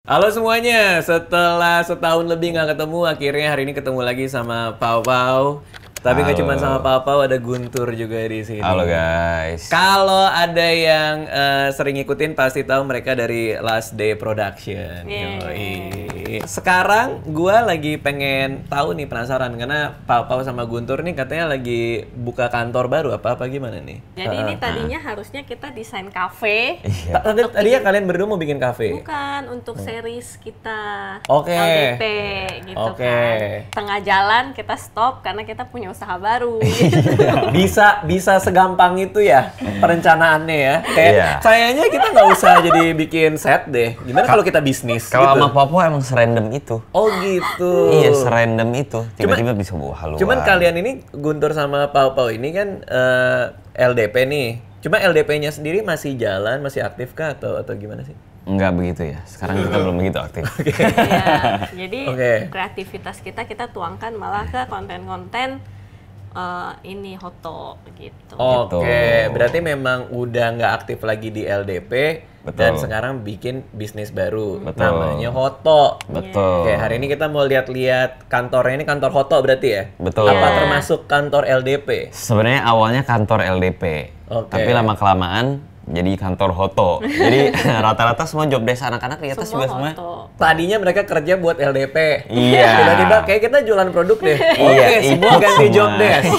Halo semuanya, setelah setahun lebih nggak ketemu, akhirnya hari ini ketemu lagi sama Pau Pau. Tapi nggak cuma sama Pau Pau, ada Guntur juga di sini. Halo guys. Kalau ada yang sering ngikutin pasti tahu mereka dari Last Day Production. Yoi. Sekarang gue lagi pengen tahu nih, penasaran karena Pau Pau sama Guntur nih katanya lagi buka kantor baru apa gimana nih? Jadi ini tadinya harusnya kita desain kafe. Iya. Tadinya kalian berdua mau bikin kafe? Bukan, untuk series kita Oke. LDP gitu Oke. kan. Tengah jalan kita stop karena kita punya usaha baru. bisa segampang itu ya perencanaannya ya. Kayak Iya. kayaknya kita nggak usah jadi bikin set deh. Gimana kalau kita bisnis? Kalau gitu? sama Popo emang serandom itu. Oh gitu. Iya, serandom itu. Tiba-tiba bisa bawa haluan. Cuman kalian ini Guntur sama Pau Pau ini kan LDP nih. Cuma LDP-nya sendiri masih jalan, masih aktif kah atau gimana sih? Enggak begitu ya. Sekarang kita belum begitu aktif. Iya. Jadi Oke. kreativitas kita tuangkan malah ke konten-konten ini Hoto gitu. Oke, berarti memang udah nggak aktif lagi di LDP. Betul. Dan sekarang bikin bisnis baru. Betul. Namanya Hoto. Betul. Oke, hari ini kita mau lihat-lihat kantornya. Ini kantor Hoto berarti ya? Betul. Apa Iya. termasuk kantor LDP? Sebenarnya awalnya kantor LDP. Oke. Tapi lama-kelamaan jadi kantor Hoto. Jadi rata-rata semua job desk anak-anak di atas juga semua. Hoto. Tadinya mereka kerja buat LDP. Iya. Tiba-tiba kayak kita jualan produk deh. Oke, Iya, semua ikut ganti semua. job desk.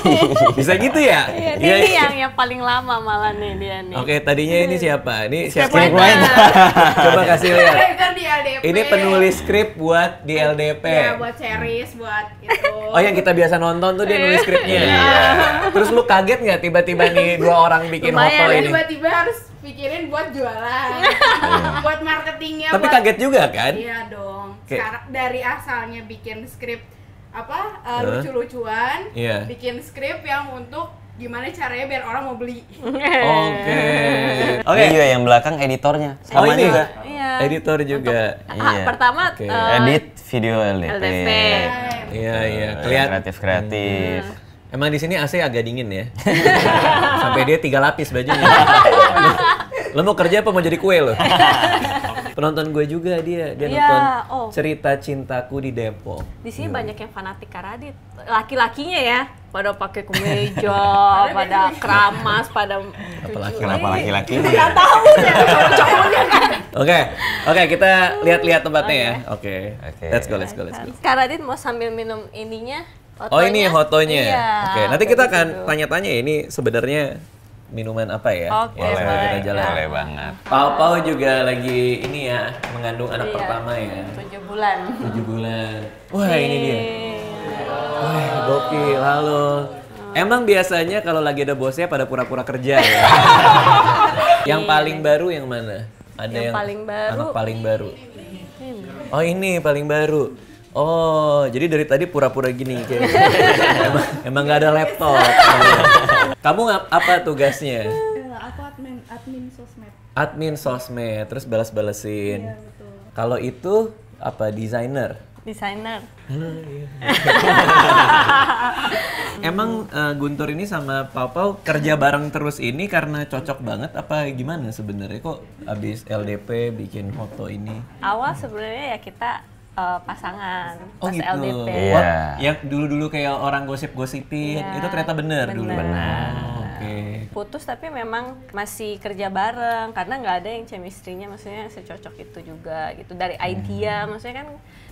Bisa gitu ya? Iya, Iya. ini yang paling lama malah nih dia nih. Oke, tadinya ini siapa? Ini siapa? Scriptwriter. Coba kasih lihat. Scriptwriter di LDP. Ini penulis skrip buat di LDP. Ya, buat series, buat itu. Oh, yang kita biasa nonton tuh dia nulis skripnya. Iya. Terus lu kaget nggak tiba-tiba nih dua orang bikin Lumayan, Hoto Jadi ini? tiba-tiba harus pikirin buat jualan, buat marketingnya. Tapi buat... kaget juga kan? Iya dong. Kayak- Sekarang dari asalnya bikin skrip lucu-lucuan, Iya. bikin skrip yang untuk gimana caranya biar orang mau beli. Oke. Oke. Juga yang belakang editornya. Oh, Sama ini juga. Iya. editor juga. Iya. Pertama Oke. Edit video LDP. LDP. Iya, iya. Kelihatan. Kreatif-kreatif. Emang di sini AC agak dingin ya. Sampai dia 3 lapis bajunya. Lo mau kerja apa mau jadi kue lo? Penonton gue juga dia Iya, nonton oh. Cerita Cintaku di Depok. Di sini banyak yang fanatik Karadit. Laki-lakinya ya, pada pakai kemeja, pada keramas, pada Kenapa laki-laki? Nggak tahu ya, cowok-cowoknya kan. Oke, kita lihat-lihat tempatnya ya. Oke. Oke. Let's go. Karadit mau sambil minum ininya. Oh, ini fotonya. Iya. Oke, nanti kita akan Gitu. tanya-tanya ya, ini sebenarnya minuman apa ya? Oke, Boleh, baik. kita jalan. Boleh banget. Pau Pau juga lagi ini ya, mengandung anak Iya. pertama ya. 7 bulan. 7 bulan. Wah, ini dia. Iya. Wah, gokil. Halo. Emang biasanya kalau lagi ada bosnya pada pura-pura kerja ya? Yang paling baru yang mana? Ada Yang paling baru. Anak paling baru. Oh, ini paling baru. Oh, jadi dari tadi pura-pura gini kayak. emang nggak ada laptop. Kamu apa tugasnya? Aku admin sosmed. Admin sosmed, terus balas-balesin. Iya, betul. Kalau itu apa desainer? Desainer. Emang Guntur ini sama Pau Pau kerja bareng terus ini karena cocok banget apa gimana sebenarnya kok abis LDP bikin foto ini? Awal sebenarnya ya kita pasangan Oh pas gitu. LDP. Iya. Wah, yang dulu-dulu kayak orang gosip-gosipin Iya, itu ternyata bener dulu. bener. Oh, oke. Putus tapi memang masih kerja bareng karena nggak ada yang chemistry-nya, maksudnya secocok itu juga gitu dari idea, maksudnya kan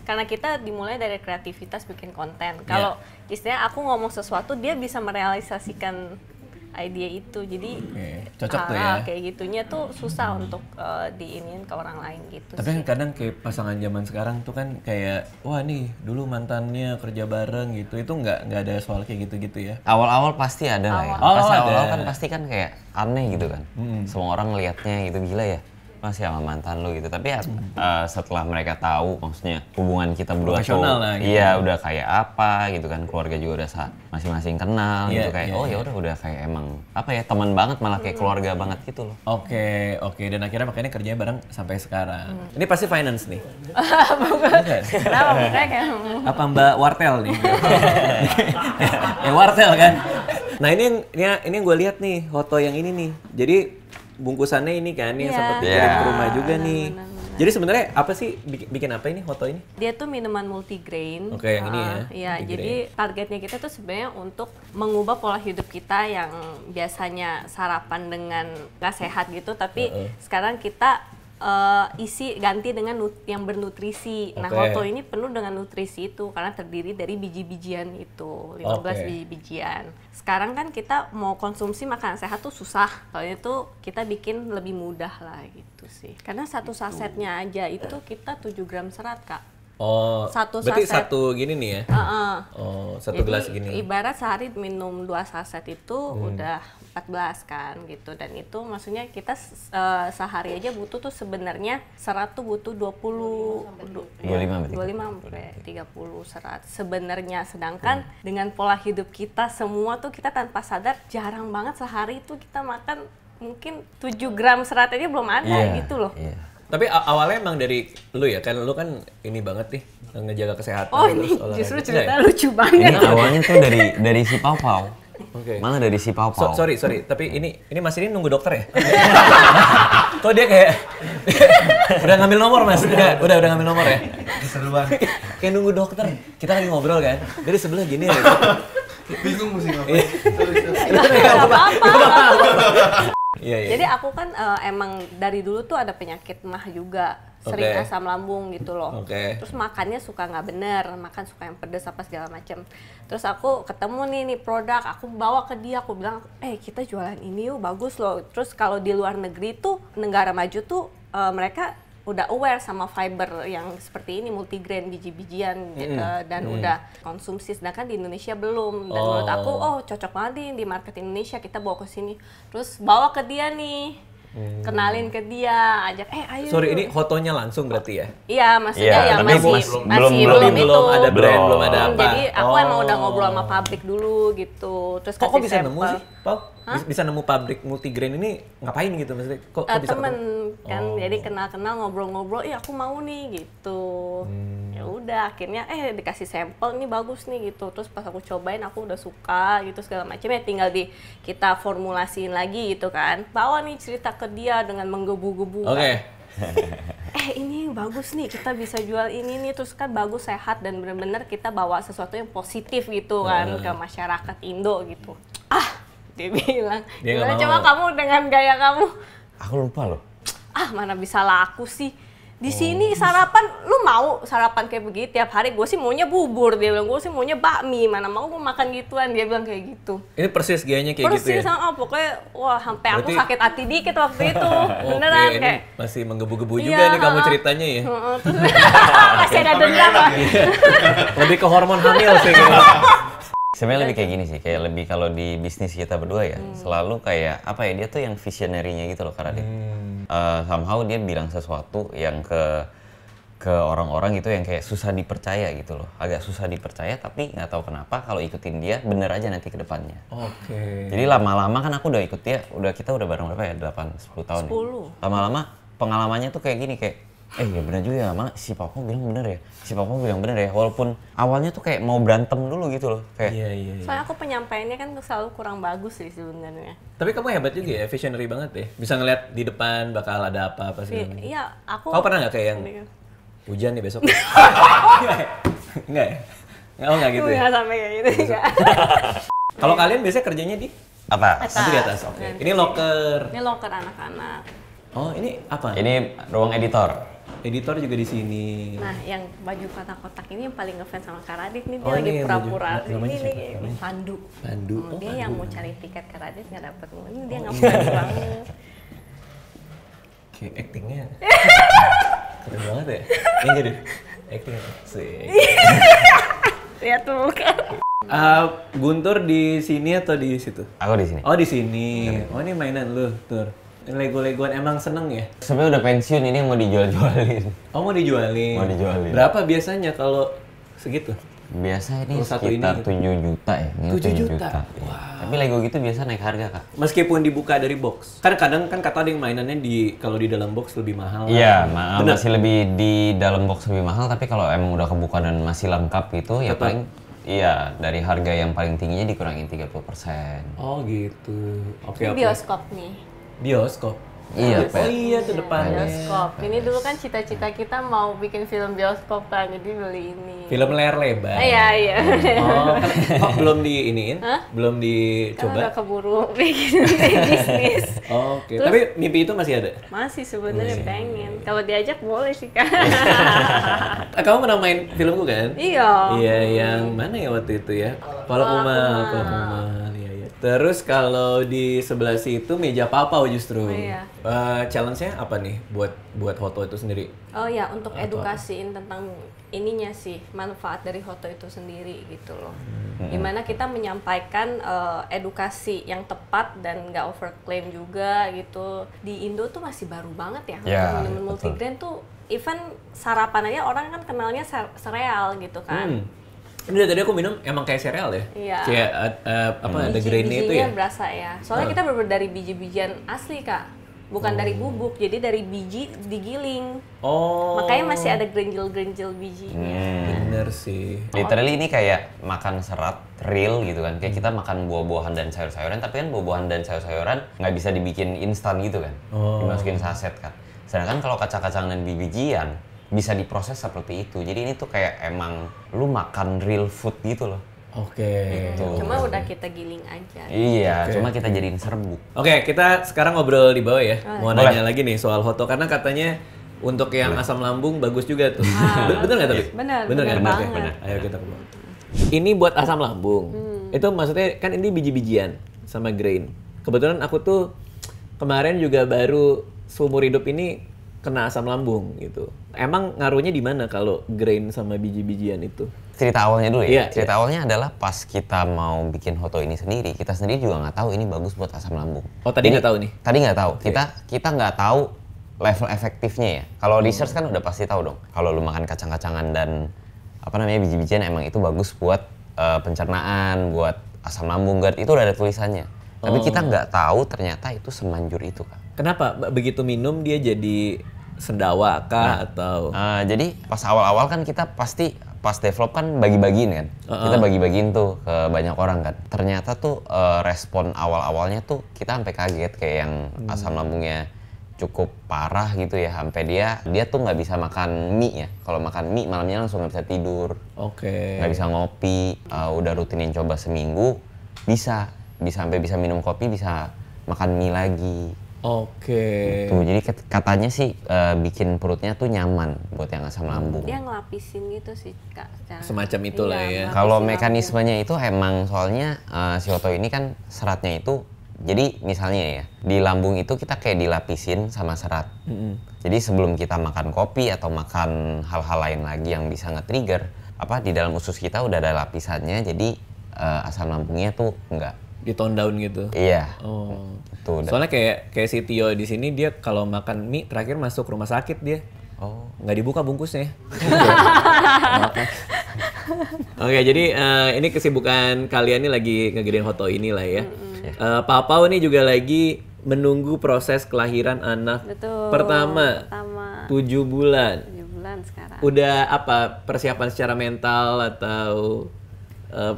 karena kita dimulai dari kreativitas bikin konten. Kalau istilahnya aku ngomong sesuatu dia bisa merealisasikan ide itu, jadi Oke, cocok tuh ya. kayak gitunya tuh susah untuk diinin ke orang lain gitu. Tapi kan kadang kayak pasangan zaman sekarang tuh kan kayak wah nih dulu mantannya kerja bareng gitu. Itu nggak ada soal kayak gitu-gitu ya. Awal-awal pasti ada lah ya. Oh, Pasti ada. awal-awal kan pasti kan kayak aneh gitu kan. Semua orang ngelihatnya gitu gila ya. Masih sama mantan lu gitu. Tapi ya, setelah mereka tahu maksudnya hubungan kita berdua tuh Profesional lah gitu. iya udah kayak apa gitu kan. Keluarga juga udah masing-masing kenal Iya, gitu kayak iya, oh iya. ya udah kayak emang apa ya teman banget malah kayak keluarga banget gitu loh. Oke. Dan akhirnya makanya kerjanya bareng sampai sekarang. Ini pasti finance nih. Bukan. Kenapa makanya kayak Apa Mbak Wartel nih? Wartel kan. Nah ini yang gue lihat nih, foto yang ini nih. Jadi bungkusannya ini kan, yang Iya. sempat dikirim ke Iya. rumah juga nih. benar-benar. Jadi sebenarnya apa sih bikin apa ini Hoto ini? Dia tuh minuman multigrain. Oke, yang ini ya, Iya, multigrain. jadi targetnya kita tuh sebenarnya untuk mengubah pola hidup kita yang biasanya sarapan dengan nggak sehat gitu, tapi sekarang kita isi ganti dengan yang bernutrisi. Nah, Oke. Hoto ini penuh dengan nutrisi itu karena terdiri dari biji-bijian itu, 15 Oke. biji-bijian. Sekarang kan kita mau konsumsi makanan sehat tuh susah. Kalau itu kita bikin lebih mudah lah gitu sih. Karena satu sasetnya aja itu kita 7 gram serat, Kak. Oh, Satu berarti saset. satu gini nih ya? Heeh. Oh, satu gelas gini. Ibarat sehari minum 2 saset itu udah 14 kan gitu, dan itu maksudnya kita sehari aja butuh tuh sebenarnya serat tuh butuh 25 berarti. 25 sampai 30 serat sebenarnya, sedangkan dengan pola hidup kita semua tuh kita tanpa sadar jarang banget sehari itu kita makan mungkin 7 gram serat aja belum ada gitu loh. Iya. Tapi awalnya emang dari lu ya, kan lu kan ini banget nih ngejaga kesehatan. Oh, terus ini olahraga. justru Enggak cerita ya? lucu Ini banget. awalnya tuh dari si Pau Pau. Oke. Malah dari si Pau Pau. Sorry, tapi ini Mas ini nunggu dokter ya? Kok dia kayak udah ngambil nomor Mas? Udah ngambil nomor ya? Seru banget. Kayak nunggu dokter. Kita lagi ngobrol kan. Dari sebelah gini ya. Bingung mesti ngapain. Nggak apa-apa. Iya. Jadi aku kan emang dari dulu tuh ada penyakit mah juga, sering Oke. asam lambung gitu loh. Oke. Terus makannya suka nggak bener, makan suka yang pedes apa segala macem. Terus aku ketemu nih produk, aku bawa ke dia, aku bilang, kita jualan ini yuk, bagus loh. Terus kalau di luar negeri tuh, negara maju tuh mereka udah aware sama fiber yang seperti ini, multigrain, biji-bijian dan udah konsumsi, sedangkan di Indonesia belum. Dan menurut aku, cocok banget nih di market Indonesia, kita bawa ke sini. Terus bawa ke dia nih, kenalin ke dia, ajak, ayo. Sorry, ini fotonya langsung berarti ya? Iya, maksudnya Iya, ya tapi masih belum itu. Belum ada brand, belum ada apa. Jadi aku emang udah ngobrol sama pabrik dulu gitu. Terus Kok kasih bisa nemu sampel. sih, Pau? Bisa nemu pabrik multigrain ini ngapain gitu maksudnya? Kok bisa Temen ketemu? kan, jadi kenal-kenal ngobrol-ngobrol, aku mau nih gitu. Ya udah, akhirnya dikasih sampel, ini bagus nih gitu. Terus pas aku cobain aku udah suka gitu segala macam, ya tinggal kita formulasiin lagi gitu kan. Bawa nih cerita ke dia dengan menggebu-gebu. Oke. Ini bagus nih, kita bisa jual ini nih, terus kan bagus, sehat, dan bener-bener kita bawa sesuatu yang positif gitu kan ke masyarakat Indo gitu. Dia bilang, Dia gimana nggak coba mau. kamu dengan gaya kamu? Aku lupa loh. Mana bisa laku sih. Di sini sarapan, lu mau sarapan kayak begitu tiap hari? Gue sih maunya bubur, dia bilang. Gue sih maunya bakmi, mana mau gue makan gituan, dia bilang kayak gitu. Ini persis gayanya kayak Persis gitu ya? sama, pokoknya wah sampai aku Berarti- sakit hati dikit waktu itu. Oke, Beneran ini kayak. masih menggebu-gebu juga Iya, nih kamu ceritanya ya? Terus masih ada dendam lah. Lebih ke hormon hamil sih kayaknya. Sebenarnya lebih kayak gini sih, kayak lebih kalau di bisnis kita berdua ya, selalu kayak apa ya, dia tuh yang visionary-nya gitu loh karena dia. Somehow dia bilang sesuatu yang ke orang-orang itu yang kayak susah dipercaya gitu loh, agak susah dipercaya, tapi nggak tahu kenapa kalau ikutin dia bener aja nanti ke depannya. Oke. Jadi lama-lama kan aku udah ikut dia, kita udah bareng berapa ya, 8-10 tahun 10. ya. Lama-lama pengalamannya tuh kayak gini, kayak ya bener juga ya, malah si Papa bilang bener ya, si Papa bilang bener ya, walaupun awalnya tuh kayak mau berantem dulu gitu loh, kayak Iya. Soalnya aku penyampaiannya kan selalu kurang bagus sih sebenarnya. Tapi kamu hebat juga ya, visionary banget ya. Bisa ngeliat di depan bakal ada apa sih. Iya, aku. Kamu pernah nggak kayak yang hujan nih besok? Enggak ya? Enggak gitu ya? Nggak sampai kayak gitu enggak. Kalau kalian biasanya kerjanya di? apa? Nanti di atas, oke. Ini locker. Ini loker anak-anak. Oh, ini apa? Ini ruang editor. Editor juga di sini. Nah, yang baju kotak-kotak ini yang paling ngefans sama Kak Radit nih, dia Oh, lagi ini yang pura-pura. baju. Namanya Ini siapa? nih, Namanya? Pandu. Pandu. Oh, Dia Pandu. yang mau cari tiket Kak Radit nggak dapet. Ini dia nggak ngefans banget. Kayak actingnya keren banget ya. Ini jadi acting sih. Lihat tuh kan. Guntur di sini atau di situ? Aku di sini. Oh di sini. Oh ini mainan lu, Tur. Lego-legoan emang seneng ya? Sebenarnya udah pensiun, ini yang mau dijual-jualin. Oh mau dijualin? Mau dijualin. Berapa biasanya kalau segitu? Biasa ini Kalau satu ini sekitar gitu. 7 juta ya. Ini 7 juta? Iya. Tapi Lego gitu biasa naik harga, Kak. Meskipun dibuka dari box. Kan kadang kan kata ada yang mainannya kalau di dalam box lebih mahal. Iya, Bener? masih lebih di dalam box lebih mahal, tapi kalau emang udah kebuka dan masih lengkap gitu, ya Tetap. paling iya, dari harga yang paling tingginya dikurangin 30%. Oh gitu. Oke Ini oke. bioskop nih. Bioskop. Iya, Oh iya tuh depannya. Bioskop. Ini dulu kan cita-cita kita mau bikin film bioskop kan, jadi beli ini. Film layar lebar. Iya. Oh, kok belum di iniin? Belum Kan dicoba? udah keburu bikin bisnis. Oke, tapi mimpi itu masih ada? Masih sebenarnya pengen. Kalau diajak boleh sih kan. Kamu pernah main filmku kan? Iya. Iya, yang mana ya waktu itu ya? Palak Umal. Iya, iya. Terus kalau di sebelah situ meja papau justru. Iya. Challenge-nya apa nih buat Hoto itu sendiri? Oh ya, untuk edukasiin tentang ininya sih, manfaat dari Hoto itu sendiri gitu loh. Dimana kita menyampaikan edukasi yang tepat dan nggak overclaim juga gitu. Di Indo tuh masih baru banget ya, Ya, untuk minuman multigrain tuh even sarapan aja orang kan kenalnya sereal gitu kan. Ini tadi aku minum emang kayak sereal ya? Iya. Kayak ada grainnya itu ya? Bijinya berasa ya. Soalnya kita bener dari biji-bijian asli Kak. Bukan dari bubuk, jadi dari biji digiling. Oh. Makanya masih ada grenjel-grenjel bijinya. Bener sih. Literally ini kayak makan serat real gitu kan. Kayak kita makan buah-buahan dan sayur-sayuran, tapi kan buah-buahan dan sayur-sayuran nggak bisa dibikin instan gitu kan. Dimasukin saset kan. Sedangkan kalau kacang-kacang dan bijian bisa diproses seperti itu. Jadi ini tuh kayak emang lu makan real food gitu loh. Oke. Cuma udah kita giling aja. Iya, cuma kita jadiin serbuk. Oke, kita sekarang ngobrol di bawah ya. Mau Boleh. nanya lagi nih soal Hoto karena katanya untuk yang asam lambung bagus juga tuh. Bener nggak tapi? Bener kan? banget. Bener. Ayo kita ke bawah. Ini buat asam lambung. Itu maksudnya kan ini biji-bijian sama grain. Kebetulan aku tuh kemarin juga baru seumur hidup ini kena asam lambung gitu. Emang ngaruhnya di mana kalau grain sama biji-bijian itu? Cerita awalnya dulu ya. Iya, Cerita awalnya adalah pas kita mau bikin Hoto ini sendiri, kita sendiri juga nggak tahu ini bagus buat asam lambung. Oh, tadi nggak tahu nih? Tadi nggak tahu. Kita nggak tahu level efektifnya ya. Kalau research kan udah pasti tahu dong. Kalau lu makan kacang-kacangan dan apa namanya biji-bijian emang itu bagus buat pencernaan, buat asam lambung, GERD, itu udah ada tulisannya. Tapi kita nggak tahu ternyata itu semanjur itu kan. Kenapa begitu minum dia jadi sendawa kah atau? Jadi pas awal-awal kan kita pasti pas develop kan bagi-bagiin kan. Kita bagi-bagiin tuh ke banyak orang kan. Ternyata tuh respon awal-awalnya tuh kita sampai kaget kayak yang asam lambungnya cukup parah gitu ya. Sampai dia tuh nggak bisa makan mie ya. Kalau makan mie malamnya langsung nggak bisa tidur. Oke. Nggak bisa ngopi. Udah rutinin coba seminggu bisa sampai bisa minum kopi, bisa makan mie lagi. Oke. Tuh, jadi katanya sih bikin perutnya tuh nyaman buat yang asam lambung. Dia ngelapisin gitu sih Kak. Semacam itulah ya. Kalau mekanismenya itu emang soalnya si Hoto ini kan seratnya itu, jadi misalnya ya di lambung itu kita kayak dilapisin sama serat. Jadi sebelum kita makan kopi atau makan hal-hal lain lagi yang bisa nge-trigger, di dalam usus kita udah ada lapisannya, jadi asam lambungnya tuh enggak. Di tone down gitu. Iya. Oh. Tuh, Soalnya kayak si Tio di sini dia kalau makan mie terakhir masuk rumah sakit dia. Oh. Nggak dibuka bungkusnya. Oke, jadi ini kesibukan kalian nih lagi ngegedein Hoto ini lah ya. Papau nih juga lagi menunggu proses kelahiran anak Betul. pertama. 7 bulan. 7 bulan sekarang. Udah apa persiapan secara mental atau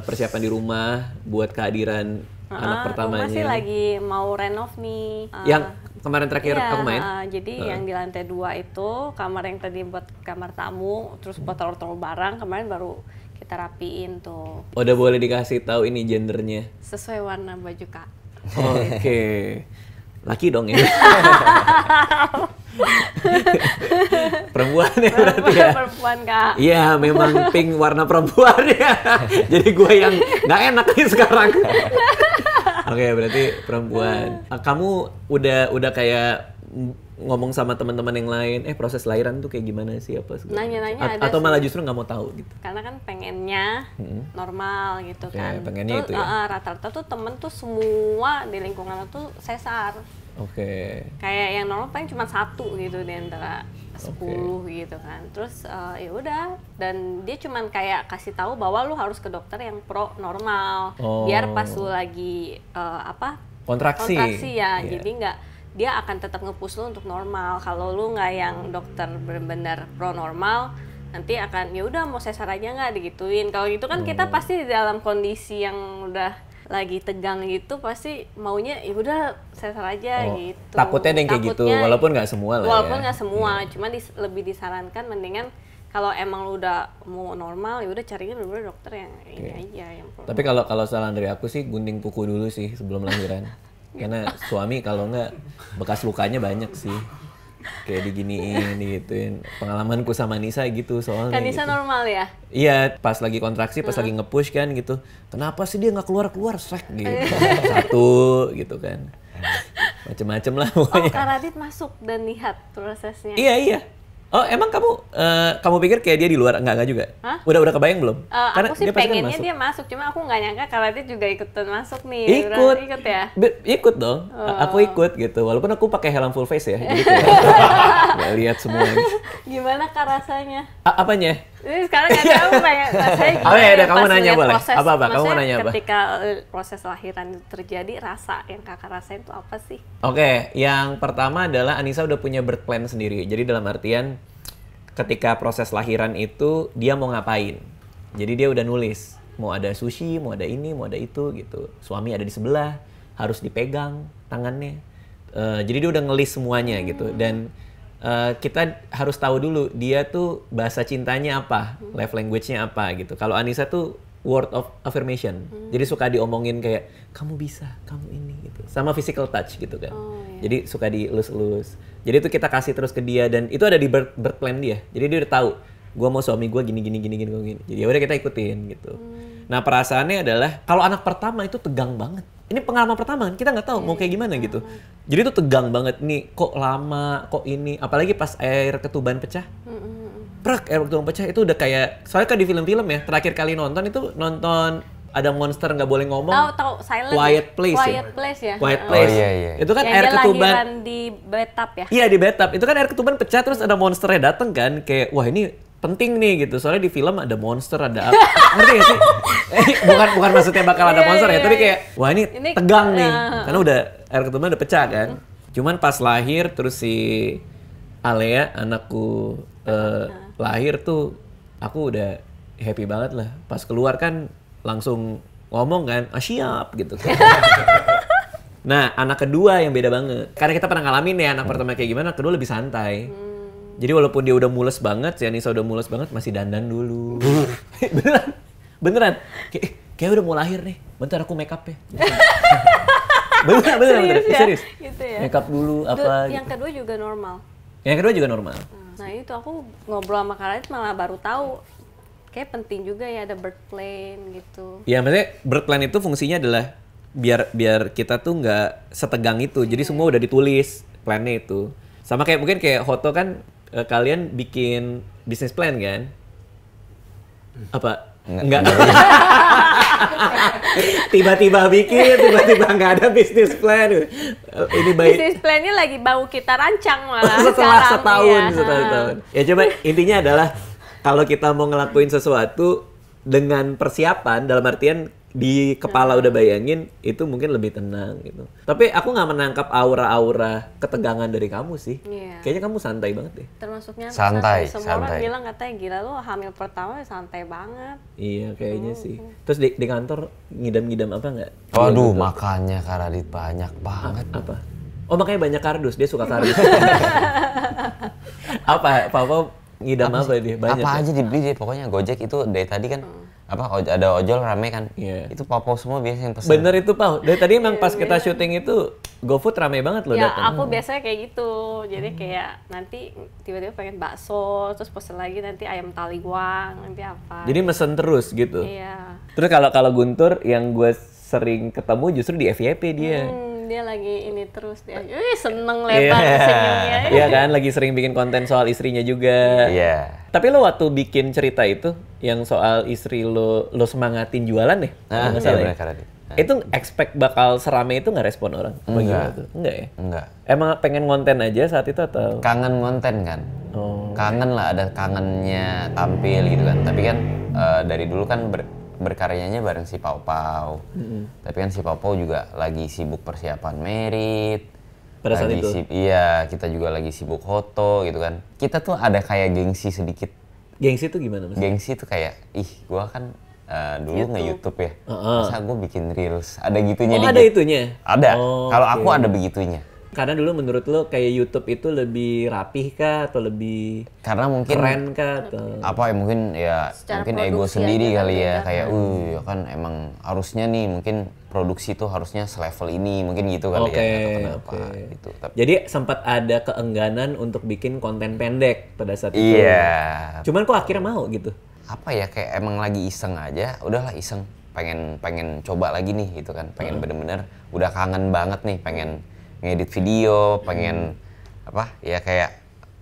persiapan di rumah buat kehadiran anak pertamanya? Rumah sih lagi mau renov nih. Yang kemarin terakhir Iya, aku main? jadi yang di lantai 2 itu kamar yang tadi buat kamar tamu, terus buat taruh-taruh barang, kemarin baru kita rapiin tuh. Udah boleh dikasih tahu ini gendernya? Sesuai warna baju Kak. Oke. Laki dong ya? Perempuan ya berarti ya? Perempuan Kak. Iya, memang pink warna perempuan ya. Jadi gue yang nggak enak nih sekarang. Oke, berarti perempuan. Kamu udah kayak ngomong sama teman-teman yang lain, proses lahiran tuh kayak gimana sih apa segala? Nanya-nanya ada atau sih. malah justru nggak mau tahu gitu? Karena kan pengennya normal gitu Oke, kan. pengennya Tuh, itu ya? rata-rata tuh temen tuh semua di lingkungan tuh sesar. Oke. Kayak yang normal paling cuma 1 gitu di antara 10 gitu kan. Terus ya udah, dan dia cuman kayak kasih tahu bahwa lu harus ke dokter yang pro normal. Biar pas lu lagi Kontraksi. ya. Iya. Jadi dia akan tetap nge-push lu untuk normal. Kalau lu nggak yang dokter benar-benar pro normal, nanti akan ya udah mau sesar aja nggak digituin. Kalau gitu kan kita pasti di dalam kondisi yang udah lagi tegang gitu pasti maunya ya udah sesar aja gitu. Takutnya ada yang kayak gitu, walaupun nggak semua lah walaupun ya. nggak semua, cuma lebih disarankan mendingan kalau emang lu udah mau normal ya udah carinya bener-bener dokter yang ini aja yang Tapi kalau saran dari aku sih gunting kuku dulu sih sebelum lahiran. Karena suami kalau nggak bekas lukanya banyak sih. Kayak diginiin, digituin. Pengalamanku sama Nisa gitu soalnya. Kan Nisa gitu. normal ya? Iya, pas lagi kontraksi, pas lagi nge-push kan gitu. Kenapa sih dia nggak keluar-keluar, srek gitu. Satu gitu kan. Macem-macem lah pokoknya. Kak Radit masuk dan lihat prosesnya. Iya. Oh, emang kamu pikir kayak dia di luar? Enggak juga? Hah? Udah kebayang belum? Aku sih dia pasti kan pengennya masuk. dia masuk, cuma aku nggak nyangka Kak Radit juga ikutan masuk nih. Ikut. Ikut ya? Ikut dong. Aku ikut gitu. Walaupun aku pakai helm full face ya. Jadi kayak nggak lihat semua. Gimana Kak rasanya? Apanya? Ini sekarang nggak tahu kayak rasanya gimana. Oh ya, udah, kamu pas nanya lihat boleh. proses, Apa-apa? Kamu mau maksudnya nanya apa? Ketika proses lahiran itu terjadi, rasa yang kakak rasain itu apa sih? Oke, yang pertama adalah Anissa udah punya birth plan sendiri. Jadi dalam artian ketika proses lahiran itu dia mau ngapain. Jadi dia udah nulis. Mau ada sushi, mau ada ini, mau ada itu gitu. Suami ada di sebelah, harus dipegang tangannya. Jadi dia udah ngelis semuanya gitu. Dan kita harus tahu dulu dia tuh bahasa cintanya apa, love language-nya apa gitu. Kalau Anissa tuh word of affirmation. Jadi suka diomongin kayak kamu bisa, kamu ini gitu. Sama physical touch gitu kan. Jadi suka dielus-elus. Jadi itu kita kasih terus ke dia dan itu ada di birth plan dia. Jadi dia udah tahu, gua mau suami gua gini. Jadi ya udah kita ikutin gitu. Nah, perasaannya adalah kalau anak pertama itu tegang banget. Ini pengalaman pertama, kita nggak tahu mau kayak gimana gitu. Jadi itu tegang banget nih, kok lama, kok ini. Apalagi pas air ketuban pecah. Prak, air ketuban pecah itu udah kayak, soalnya kan di film-film ya, terakhir kali nonton itu nonton ada monster nggak boleh ngomong. Tahu Silent. Quiet Place ya? Quiet Place ya. Quiet Place. Oh, iya. Itu kan Yang air dia ketuban. lahiran di bathtub ya. Iya di bathtub. Itu kan air ketuban pecah terus ada monsternya dateng kan. Kayak wah ini penting nih gitu. Soalnya di film ada monster, ada apa. Ngerti gak sih? bukan maksudnya bakal ada monster ya. Tapi kayak wah ini tegang nih. Karena udah air ketuban udah pecah kan. Cuman pas lahir terus si Alea anakku lahir tuh aku udah happy banget lah. Pas keluar kan langsung ngomong kan, siap gitu kan. Nah, anak kedua yang beda banget. Karena kita pernah ngalamin ya, anak pertama kayak gimana, kedua lebih santai. Jadi walaupun dia udah mules banget, si Anissa udah mules banget, masih dandan dulu. Beneran. Kayak udah mau lahir nih, bentar aku make up ya. beneran. Serius. Gitu ya. Make up dulu, apa Yang gitu. kedua juga normal. Yang kedua juga normal. Nah itu aku ngobrol sama Kak Radit malah baru tahu. Kayak penting juga ya ada birth plan gitu. Ya maksudnya birth plan itu fungsinya adalah biar kita tuh nggak setegang itu. Jadi semua udah ditulis plannya itu. Sama kayak mungkin kayak Hoto kan kalian bikin bisnis plan kan? Apa? Enggak. Tiba-tiba bikin, tiba-tiba nggak ada bisnis plan. Ini baik. Bisnis plannya lagi bau kita rancang malah setelah sekarang, setahun. Ya coba intinya adalah kalau kita mau ngelakuin sesuatu dengan persiapan dalam artian di kepala udah bayangin itu mungkin lebih tenang gitu. Tapi aku nggak menangkap aura-aura ketegangan dari kamu sih. Iya. Kayaknya kamu santai banget deh. Termasuknya Santai, semua orang santai. bilang katanya gila lu hamil pertama santai banget. Iya kayaknya sih. Terus di kantor ngidam-ngidam apa nggak? Waduh, makannya Kak Radit banyak banget. Apa? Oh makanya banyak kardus, dia suka kardus. Apa ngidam apa dia? Banyak. Apa aja dibeli deh, pokoknya Gojek itu dari tadi kan ada ojol rame kan. Iya. Itu papa semua biasanya yang pesen. Bener itu Pau. Dari tadi emang pas kita syuting itu GoFood rame banget loh Ya datang. aku biasanya kayak gitu. Jadi kayak nanti tiba-tiba pengen bakso, terus pesen lagi nanti ayam taliwang, nanti apa. Jadi mesen terus gitu. Iya. Terus kalau Guntur yang gue sering ketemu justru di FYP dia. Dia lagi ini terus dia. Seneng lebar senyumnya. Iya kan, lagi sering bikin konten soal istrinya juga. Iya. Tapi lo waktu bikin cerita itu yang soal istri lo semangatin jualan deh. Nah, nggak iya salah benar ya? Kak Radit. Itu expect bakal serame itu nggak respon orang? Apa Enggak. gimana tuh? Enggak ya? Enggak. Emang pengen konten aja saat itu atau? Kangen konten kan. Oh. Kangen lah, ada kangennya tampil gitu kan. Tapi kan dari dulu kan berkaryanya bareng si Pau Pau. Tapi kan si Pau Pau juga lagi sibuk persiapan merit. Pada saat lagi itu? iya, kita juga lagi sibuk foto gitu kan. Kita tuh ada kayak gengsi sedikit. Gengsi itu gimana mas? Gengsi tuh kayak, ih gua kan dulu nge-YouTube ya. Masa gue bikin reels, ada gitunya Oh, dikit. ada itunya? Ada. Oh, Kalau aku oke. ada begitunya. Karena dulu menurut lo kayak YouTube itu lebih rapih kah atau lebih Karena mungkin keren kah atau apa ya mungkin Secara mungkin ego produksi sendiri aja kan kali ya beda. kayak ya kan emang harusnya nih mungkin produksi tuh harusnya selevel ini mungkin gitu kali Oke, ya atau kenapa oke. gitu. Tapi Jadi sempat ada keengganan untuk bikin konten pendek pada saat itu. iya. Cuman kok akhirnya mau gitu? Apa ya kayak emang lagi iseng aja, udahlah iseng pengen coba lagi nih gitu kan. Pengen bener-bener udah kangen banget nih pengen ngedit video, pengen apa ya kayak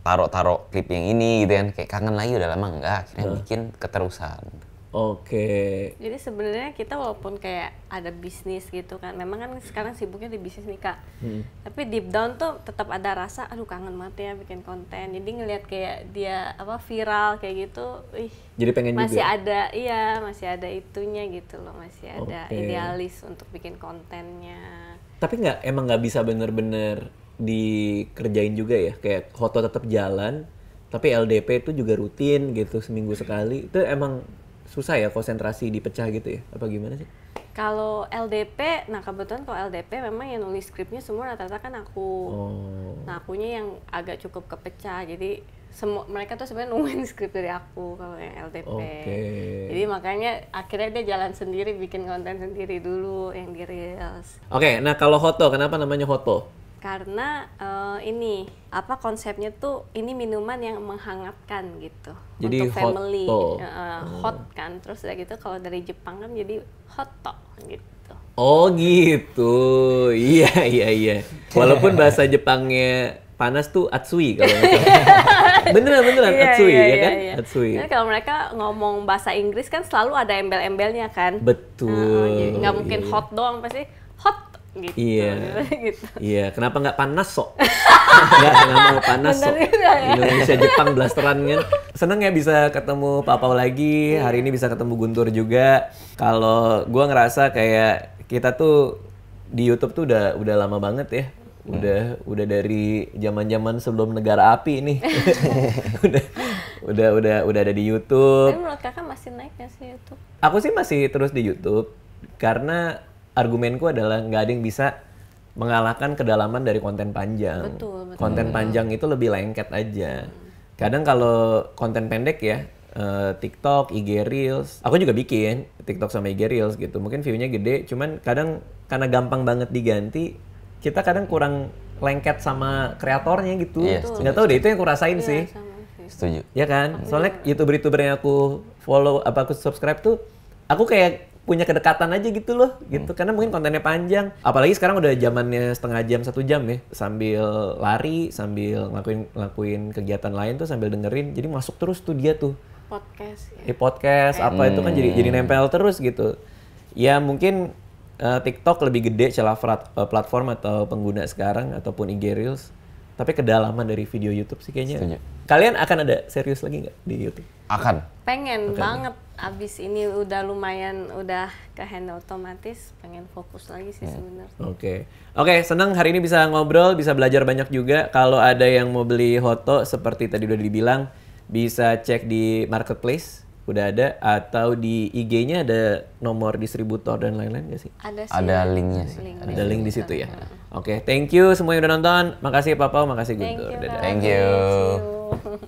taruh klip yang ini gitu kan. Kayak kangen lagi udah lama enggak, akhirnya bikin keterusan. Oke. Jadi sebenarnya kita walaupun kayak ada bisnis gitu kan, memang kan sekarang sibuknya di bisnis nih Kak. Tapi deep down tuh tetap ada rasa, aduh kangen banget ya bikin konten. Jadi ngelihat kayak dia apa viral kayak gitu, Jadi pengen masih juga. ada, iya masih ada itunya gitu loh, masih ada Oke. idealis untuk bikin kontennya. Tapi emang nggak bisa bener-bener dikerjain juga ya? Kayak Hoto tetap jalan, tapi LDP itu juga rutin gitu seminggu sekali. Itu emang susah ya konsentrasi dipecah gitu ya? Apa gimana sih? Kalau LDP, nah kebetulan kalau LDP memang yang nulis skripnya semua rata-rata kan aku. Oh. Nah akunya yang agak cukup kepecah, jadi mereka tuh sebenarnya nungguin skrip dari aku kalau yang LDP. Oke. Jadi makanya akhirnya dia jalan sendiri, bikin konten sendiri dulu yang di Reels. Oke, nah kalau Hoto, kenapa namanya Hoto? Karena ini apa konsepnya tuh ini minuman yang menghangatkan gitu Jadi untuk family. hotto. Hot kan, terus udah gitu kalau dari Jepang kan jadi hotto gitu. Oh gitu, iya. Walaupun bahasa Jepangnya panas tuh Atsui kalau nggak salah. beneran Atsui ya kan? Atsui. Jadi kalau mereka ngomong bahasa Inggris kan selalu ada embel-embelnya kan. Betul. Jadi nggak mungkin iya. hot doang, pasti hot gitu. Iya. gitu. Iya, kenapa nggak panas sok? nggak mau panas sok. Bener juga ya. Indonesia Jepang blasteran kan. Seneng ya bisa ketemu Papa lagi. Hari ini bisa ketemu Guntur juga. Kalau gua ngerasa kayak kita tuh di YouTube tuh udah lama banget ya. Udah dari zaman-zaman sebelum Negara Api nih. udah ada di YouTube. Tapi menurut kakak masih naik nggak sih itu? Aku sih masih terus di YouTube karena argumenku adalah nggak ada yang bisa mengalahkan kedalaman dari konten panjang. Betul. Konten panjang itu lebih lengket aja. Kadang kalau konten pendek ya, TikTok, IG Reels, aku juga bikin TikTok sama IG Reels gitu. Mungkin view-nya gede, cuman kadang karena gampang banget diganti, kita kadang kurang lengket sama kreatornya gitu. Iya, Nggak tahu deh, itu yang aku rasain sih. Sama sih. Setuju. Ya kan? Soalnya YouTuber-YouTuber yang aku follow, aku subscribe tuh, aku kayak punya kedekatan aja gitu loh, gitu. Karena mungkin kontennya panjang. Apalagi sekarang udah zamannya setengah jam, 1 jam ya. Sambil lari, sambil ngelakuin kegiatan lain tuh sambil dengerin. Jadi masuk terus tuh dia tuh. Podcast ya. Di podcast, apa itu kan jadi nempel terus gitu. Ya mungkin TikTok lebih gede celah platform atau pengguna sekarang, ataupun IG Reels. Tapi kedalaman dari video YouTube sih kayaknya. Setuju. Kalian akan ada serius lagi nggak di YouTube? Akan. Pengen banget abis ini udah lumayan udah ke handle otomatis, pengen fokus lagi sih sebenarnya. Oke, senang hari ini bisa ngobrol, bisa belajar banyak juga. Kalau ada yang mau beli Hoto seperti tadi udah dibilang, bisa cek di marketplace, udah ada, atau di IG-nya ada nomor distributor dan lain-lain nggak sih? Ada sih. Ada linknya sih. Ada link di situ ya. Oke, thank you semua yang udah nonton. Makasih Papa, makasih Thank Guntur. you. Dadah. Kak. Thank you. See you.